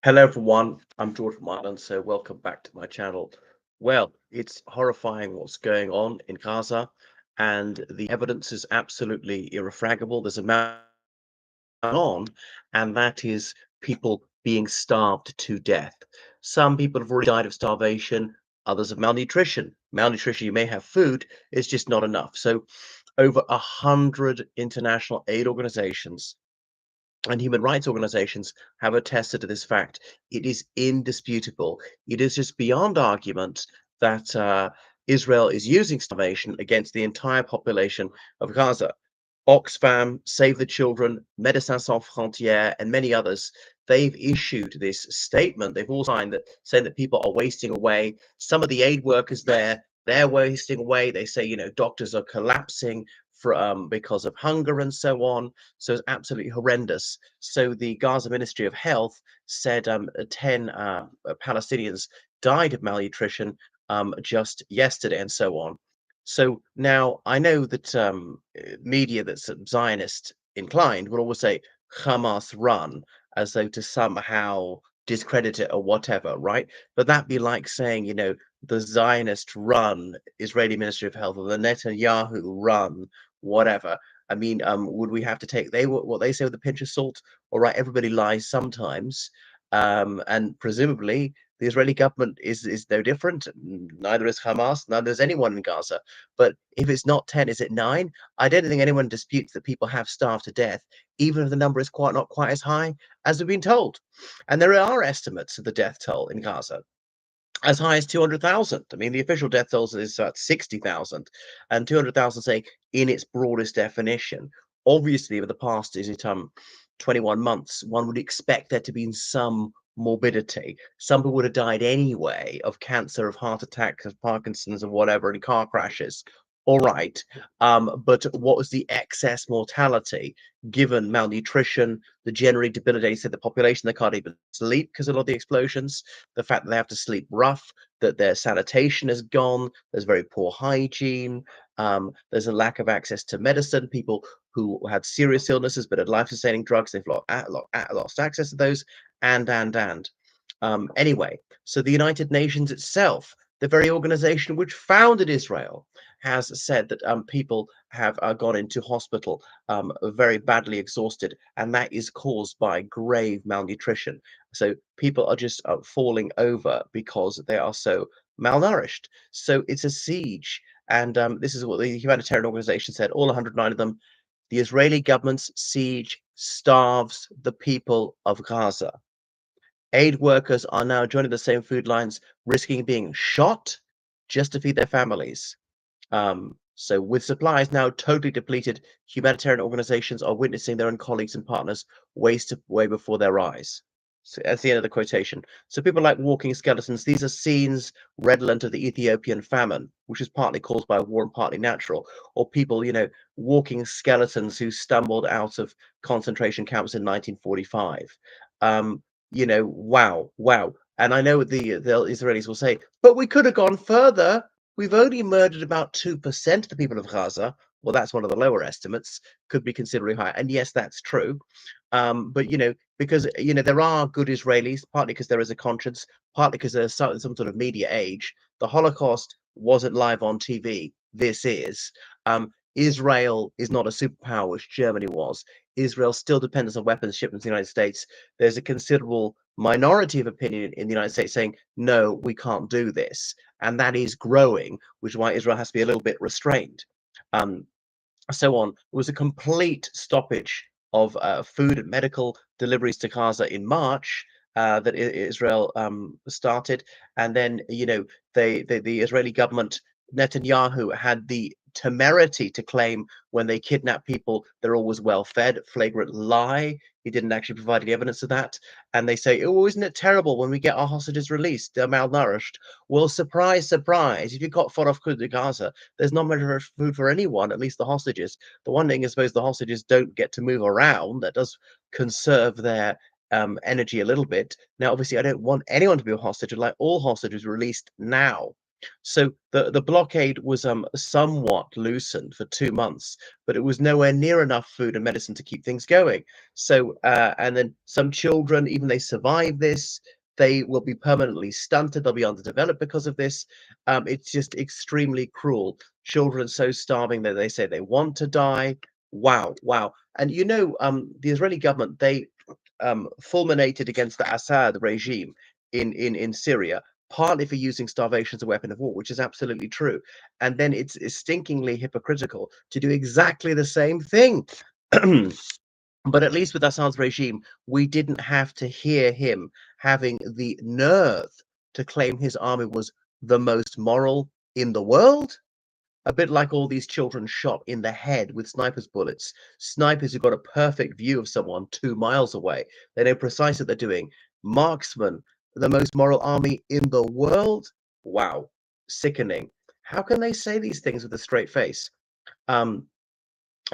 Hello everyone, I'm George from Ireland, so welcome back to my channel. Well, it's horrifying what's going on in Gaza, and the evidence is absolutely irrefragable. There's a man on, and that is people being starved to death. Some people have already died of starvation, others of malnutrition. Malnutrition, you may have food, it's just not enough. So over 100 international aid organizations and human rights organizations have attested to this fact. It is indisputable. It is just beyond argument that Israel is using starvation against the entire population of Gaza. Oxfam, Save the Children, Médecins Sans Frontières, and many others, they've issued this statement. They've all signed that saying that people are wasting away. Some of the aid workers there, they're wasting away. They say, doctors are collapsing because of hunger and so on. So it's absolutely horrendous. So the Gaza Ministry of Health said 10 Palestinians died of malnutrition just yesterday and so on. So now I know that media that's Zionist inclined will always say Hamas run as though to somehow discredit it or whatever, right? But that'd be like saying, the Zionist run Israeli Ministry of Health or the Netanyahu run whatever. I mean, would we have to take what they say with a pinch of salt? All right, everybody lies sometimes, and presumably the Israeli government is no different. Neither is Hamas, neither is anyone in Gaza. But if it's not 10, is it 9? I don't think anyone disputes that people have starved to death, even if the number is quite not quite as high as we've been told. And there are estimates of the death toll in Gaza as high as 200,000. I mean, the official death toll is 60,000, and 200,000 saying in its broadest definition. Obviously, over the past 21 months, one would expect there to be some morbidity. Some people would have died anyway of cancer, of heart attacks, of Parkinson's, of whatever, in car crashes. All right, but what was the excess mortality given malnutrition, the generally debilitated the population? They can't even sleep because of a lot of the explosions, the fact that they have to sleep rough, that their sanitation is gone, there's very poor hygiene, there's a lack of access to medicine. People who had serious illnesses but had life-sustaining drugs, they've lost access to those, and. Anyway, so the United Nations itself, the very organization which founded Israel, has said that people have gone into hospital very badly exhausted, and that is caused by grave malnutrition. So people are just falling over because they are so malnourished. So it's a siege. And this is what the humanitarian organization said, all 109 of them. The Israeli government's siege starves the people of Gaza. Aid workers are now joining the same food lines, risking being shot just to feed their families. So with supplies now totally depleted, humanitarian organizations are witnessing their own colleagues and partners waste away before their eyes. So that's the end of the quotation. So people like walking skeletons. These are scenes redolent of the Ethiopian famine, which is partly caused by war and partly natural, or people, walking skeletons who stumbled out of concentration camps in 1945. Wow, wow. And I know the Israelis will say, but we could have gone further. We've only murdered about 2% of the people of Gaza. Well, that's one of the lower estimates, could be considerably higher. And yes, that's true. But, because, there are good Israelis, partly because there is a conscience, partly because there's some sort of media age. The Holocaust wasn't live on TV. This is. Israel is not a superpower, which Germany was. Israel still depends on weapons shipments to the United States. There's a considerable minority of opinion in the United States saying, no, we can't do this. And that is growing, which is why Israel has to be a little bit restrained. Um, so on. It was a complete stoppage of food and medical deliveries to Gaza in March that Israel started. And then, the Israeli government, Netanyahu, had the temerity to claim when they kidnap people, they're always well fed. Flagrant lie. He didn't actually provide any evidence of that. And they say, oh, isn't it terrible when we get our hostages released? They're malnourished. Well, surprise, surprise. If you got fought off to Gaza, there's not much food for anyone, at least the hostages. The one thing I suppose the hostages don't get to move around. That does conserve their energy a little bit. Now, obviously, I don't want anyone to be a hostage. I'd like all hostages released now. So the blockade was somewhat loosened for 2 months, but it was nowhere near enough food and medicine to keep things going. So and then some children, even they survive this, they will be permanently stunted. They'll be underdeveloped because of this. It's just extremely cruel. Children so starving that they say they want to die. Wow, wow. And the Israeli government, they fulminated against the Assad regime in Syria, partly for using starvation as a weapon of war, which is absolutely true. And then it's stinkingly hypocritical to do exactly the same thing. But at least with Assad's regime, we didn't have to hear him having the nerve to claim his army was the most moral in the world. A bit like all these children shot in the head with snipers' bullets. Snipers who've got a perfect view of someone 2 miles away. They know precisely what they're doing. Marksmen, the most moral army in the world. Wow, sickening. How can they say these things with a straight face? Um,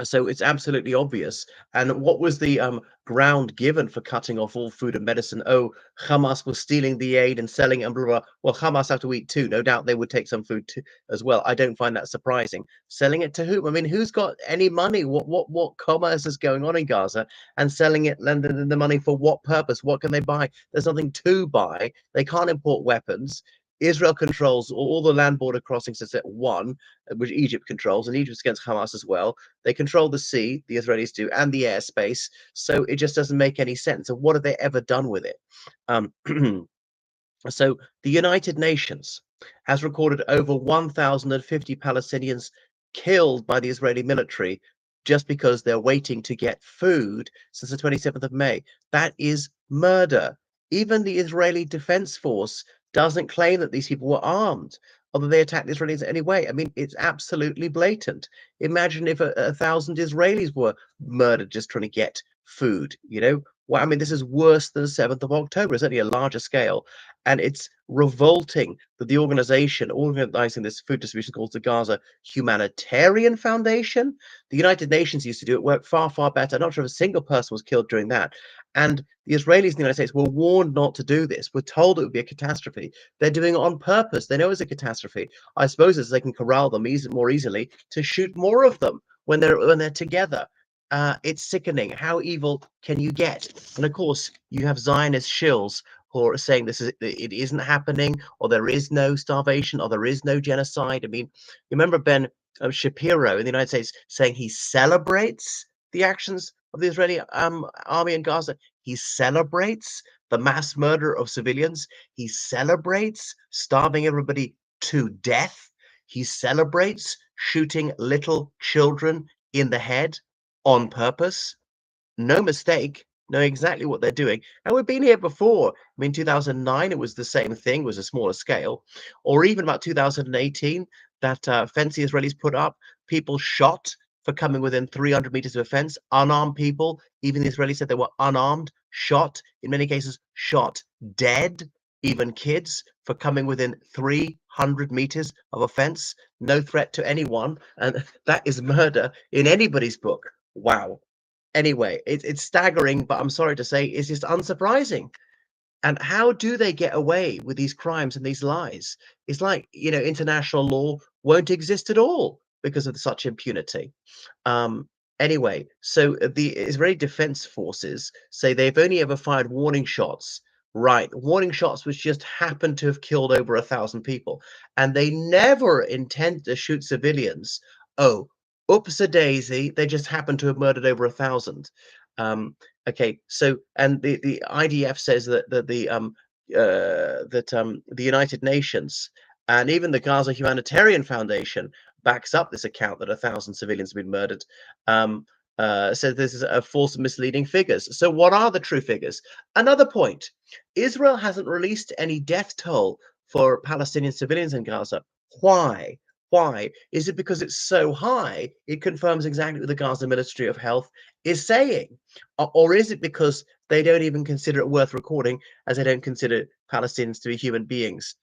so it's absolutely obvious. And what was the ground given for cutting off all food and medicine? Oh, Hamas was stealing the aid and selling it and blah, blah, blah. Well, Hamas have to eat too. No doubt they would take some food too as well. I don't find that surprising. Selling it to whom? I mean, who's got any money? What commerce is going on in Gaza? And selling it, lending the money for what purpose? What can they buy? There's nothing to buy. They can't import weapons. Israel controls all the land border crossings except one, which Egypt controls, and Egypt's against Hamas as well. They control the sea, the Israelis do, and the airspace. So it just doesn't make any sense. And what have they ever done with it? Um, so the United Nations has recorded over 1,050 Palestinians killed by the Israeli military just because they're waiting to get food since the 27th of May. That is murder. Even the Israeli Defense Force doesn't claim that these people were armed, although they attacked the Israelis anyway. I mean, it's absolutely blatant. Imagine if a thousand Israelis were murdered just trying to get food, you know? Well, I mean, this is worse than the 7th of October. It's only a larger scale. And it's revolting that the organization organizing this food distribution called the Gaza Humanitarian Foundation. The United Nations used to do it, worked far, far better. I'm not sure if a single person was killed during that. And the Israelis in the United States were warned not to do this. We're told it would be a catastrophe. They're doing it on purpose. They know it's a catastrophe. I suppose it's they can corral them more easily to shoot more of them when they're together. It's sickening. How evil can you get? And of course, you have Zionist shills who are saying it isn't happening, or there is no starvation, or there is no genocide. I mean, you remember Ben Shapiro in the United States saying he celebrates the actions of the Israeli army in Gaza. He celebrates the mass murder of civilians. He celebrates starving everybody to death. He celebrates shooting little children in the head on purpose. No mistake, know exactly what they're doing. And we've been here before. I mean, 2009, it was the same thing, was a smaller scale. Or even about 2018, that fence the Israelis put up, people shot for coming within 300 meters of a fence, unarmed people. Even the Israelis said they were unarmed, shot, in many cases, shot dead, even kids, for coming within 300 meters of a fence. No threat to anyone. And that is murder in anybody's book. Wow. Anyway, it's staggering, but I'm sorry to say it's just unsurprising. And how do they get away with these crimes and these lies? It's like, international law won't exist at all because of such impunity. Um, anyway, so the Israeli Defense Forces say they've only ever fired warning shots. Right, warning shots which just happened to have killed over 1,000 people, and they never intend to shoot civilians. Oh, oops a daisy, they just happened to have murdered over 1,000. Okay, so and the IDF says that the United Nations and even the Gaza Humanitarian Foundation backs up this account that 1,000 civilians have been murdered. Says this is a false and misleading figures. So what are the true figures? Another point: Israel hasn't released any death toll for Palestinian civilians in Gaza. Why? Why? Is it because it's so high, it confirms exactly what the Gaza Ministry of Health is saying? Or is it because they don't even consider it worth recording, as they don't consider Palestinians to be human beings?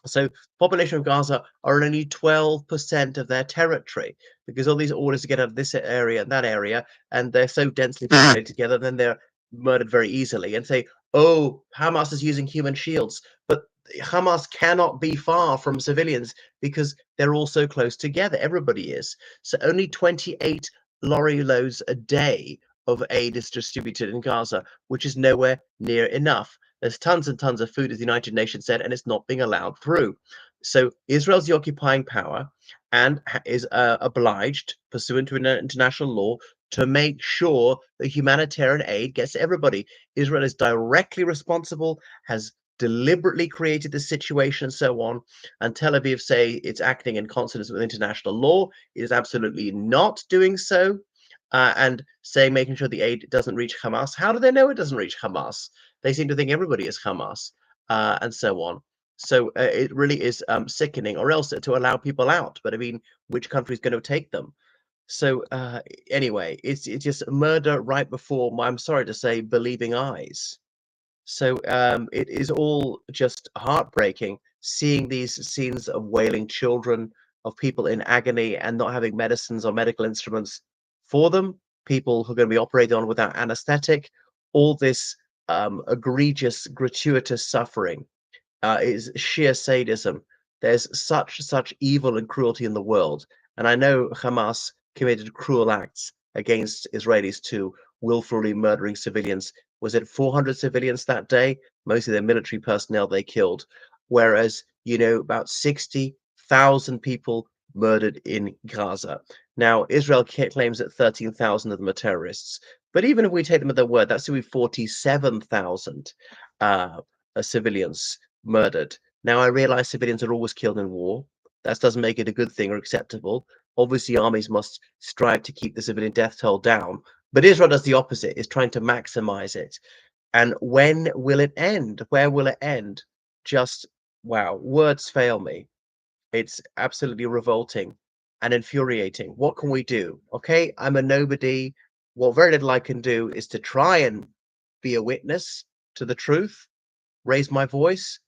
So population of Gaza are on only 12% of their territory, because all these orders to get out of this area and that area, and they're so densely populated together, then they're murdered very easily. And say, oh, Hamas is using human shields. But Hamas cannot be far from civilians because they're all so close together. Everybody is. So only 28 lorry loads a day of aid is distributed in Gaza, which is nowhere near enough. There's tons and tons of food, as the United Nations said, and it's not being allowed through. So Israel's the occupying power and is obliged, pursuant to international law, to make sure that humanitarian aid gets to everybody. Israel is directly responsible, has deliberately created this situation and so on, and Tel Aviv say it's acting in consonance with international law. It is absolutely not doing so, and saying making sure the aid doesn't reach Hamas. How do they know it doesn't reach Hamas? They seem to think everybody is Hamas, and so on. So it really is sickening, or else to allow people out. But I mean, which country is going to take them? So anyway, it's just murder right before my, I'm sorry to say, believing eyes. So it is all just heartbreaking seeing these scenes of wailing children, of people in agony and not having medicines or medical instruments for them, people who are going to be operated on without anesthetic, all this egregious, gratuitous suffering is sheer sadism. There's such evil and cruelty in the world, and I know Hamas committed cruel acts against Israelis too, willfully murdering civilians. Was it 400 civilians that day? Mostly their military personnel they killed, whereas about 60,000 people murdered in Gaza. Now Israel claims that 13,000 of them are terrorists, but even if we take them at their word, that's still 47,000 uh, civilians murdered. Now, I realize civilians are always killed in war. That doesn't make it a good thing or acceptable. Obviously, armies must strive to keep the civilian death toll down. But Israel does the opposite, is trying to maximize it. And when will it end? Where will it end? Just, wow, words fail me. It's absolutely revolting and infuriating. What can we do? Okay, I'm a nobody. What very little I can do is to try and be a witness to the truth, raise my voice,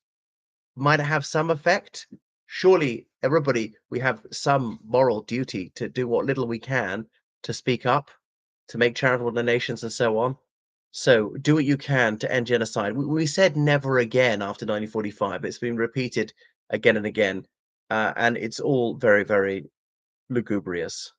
might have some effect. Surely, everybody, we have some moral duty to do what little we can to speak up, to make charitable donations, and so on. So, do what you can to end genocide. We said never again after 1945. It's been repeated again and again, and it's all very, very lugubrious.